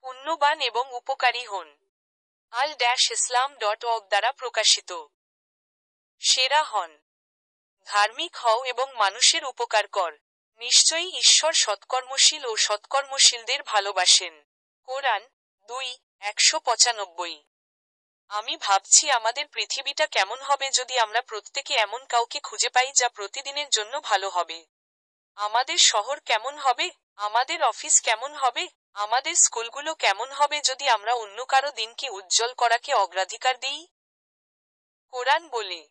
পুণ্যবান এবং উপকারী হন। al-islam.org দ্বারা প্রকাশিত। সেরা হন। ধার্মিক হও এবং মানুষের উপকার কর। নিশ্চয়ই ঈশ্বর সৎকর্মশীল ও সৎকর্মশীলদের ভালোবাসেন। কোরআন 2:195। আমি ভাবছি আমাদের পৃথিবীটা কেমন হবে যদি আমরা প্রত্যেকে এমন কাউকে খুঁজে পাই যা প্রতিদিনের জন্য ভালো হবে। আমাদের শহর কেমন হবে, আমাদের অফিস কেমন হবে, আমাদের স্কুলগুলো কেমন হবে যদি আমরা অন্য কারো দিনকে উজ্জ্বল করাকে অগ্রাধিকার দিই। কোরআন বলে,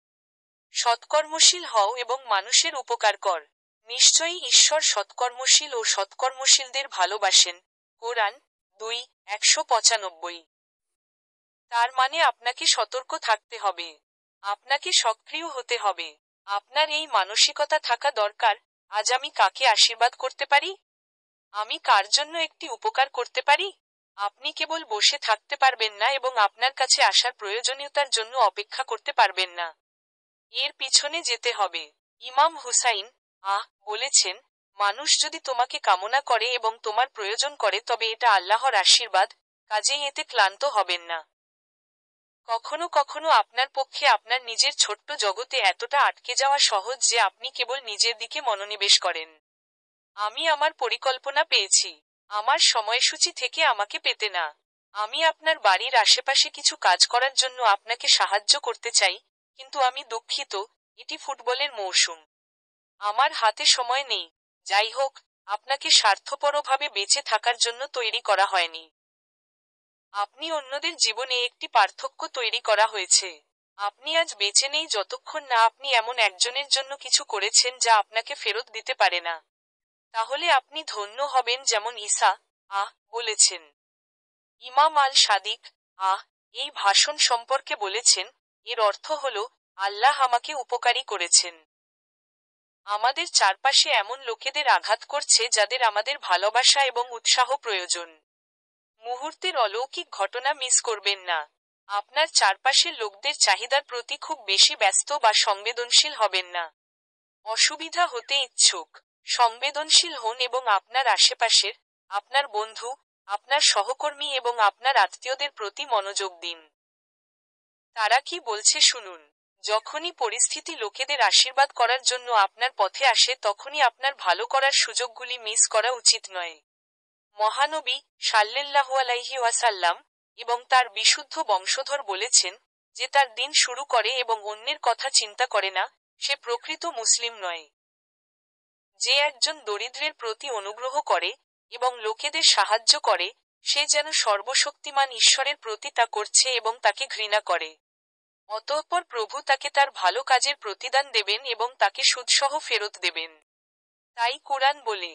সৎকর্মশীল হও এবং মানুষের উপকার কর। নিশ্চয়ই ঈশ্বর সৎকর্মশীল ও সৎকর্মশীলদের ভালোবাসেন। কোরআন 2:195। তার মানে আপনাকে সতর্ক থাকতে হবে। আপনাকে সক্রিয় হতে হবে। আপনার এই মানসিকতা থাকা দরকার, আজ আমি কাকে আশীর্বাদ করতে পারি? আমি কার জন্য একটি উপকার করতে পারি? আপনি কেবল বসে থাকতে পারবেন না এবং আপনার কাছে আসার প্রয়োজনীয়তার জন্য অপেক্ষা করতে পারবেন না। এর পিছনে যেতে হবে। ইমাম হুসাইন বলেছেন, মানুষ যদি তোমাকে কামনা করে এবং তোমার প্রয়োজন করে তবে এটা আল্লাহর আশীর্বাদ, কাজেই এতে ক্লান্ত হবেন না। কখনো কখনো আপনার পক্ষে আপনার নিজের ছোট্ট জগতে এতটা আটকে যাওয়া সহজ যে আপনি কেবল নিজের দিকে মনোনিবেশ করেন। আমি আমার পরিকল্পনা পেয়েছি। আমার সময়সূচি থেকে আমাকে পেতে না। আমি আপনার বাড়ির আশেপাশে কিছু কাজ করার জন্য আপনাকে সাহায্য করতে চাই, কিন্তু আমি দুঃখিত, এটি ফুটবলের মৌসুম। আমার হাতে সময় নেই। যাই হোক, আপনাকে স্বার্থপরভাবে বেঁচে থাকার জন্য তৈরি করা হয়নি। আপনি অন্যদের জীবনে একটি পার্থক্য তৈরি করা হয়েছে। আপনি আজ বেঁচে নেই যতক্ষণ না আপনি এমন একজনের জন্য কিছু করেছেন যা আপনাকে ফেরত দিতে পারে না। তাহলে আপনি ধন্য হবেন যেমন ঈসা বলেছেন। ইমাম আল সাদিক এই ভাষণ সম্পর্কে বলেছেন, এর অর্থ হল, আল্লাহ আমাকে উপকারী করেছেন। আমাদের চারপাশে এমন লোকেদের আঘাত করছে যাদের আমাদের ভালোবাসা এবং উৎসাহ প্রয়োজন। মুহূর্তের অলৌকিক ঘটনা মিস করবেন না। আপনার চারপাশের লোকদের চাহিদার প্রতি খুব বেশি ব্যস্ত বা সংবেদনশীল হবেন না। অসুবিধা হতে ইচ্ছুক, সংবেদনশীল হন এবং আপনার আশেপাশের, আপনার বন্ধু, আপনার সহকর্মী এবং আপনার আত্মীয়দের প্রতি মনোযোগ দিন। তারা কি বলছে শুনুন। যখনই পরিস্থিতি লোকেদের আশীর্বাদ করার জন্য আপনার পথে আসে তখনই আপনার ভালো করার সুযোগগুলি মিস করা উচিত নয়। মহানবী সাল্লাল্লাহু আলাইহি ওয়াসাল্লাম এবং তার বিশুদ্ধ বংশধর বলেছেন, যে তার দিন শুরু করে এবং অন্যের কথা চিন্তা করে না, সে প্রকৃত মুসলিম নয়। যে একজন দরিদ্রের প্রতি অনুগ্রহ করে এবং লোকেদের সাহায্য করে, সে যেন সর্বশক্তিমান ঈশ্বরের প্রতি তা করছে এবং তাকে ঘৃণা করে। অতঃপর প্রভু তাকে তার ভালো কাজের প্রতিদান দেবেন এবং তাকে সুদসহ ফেরত দেবেন। তাই কুরআন বলে,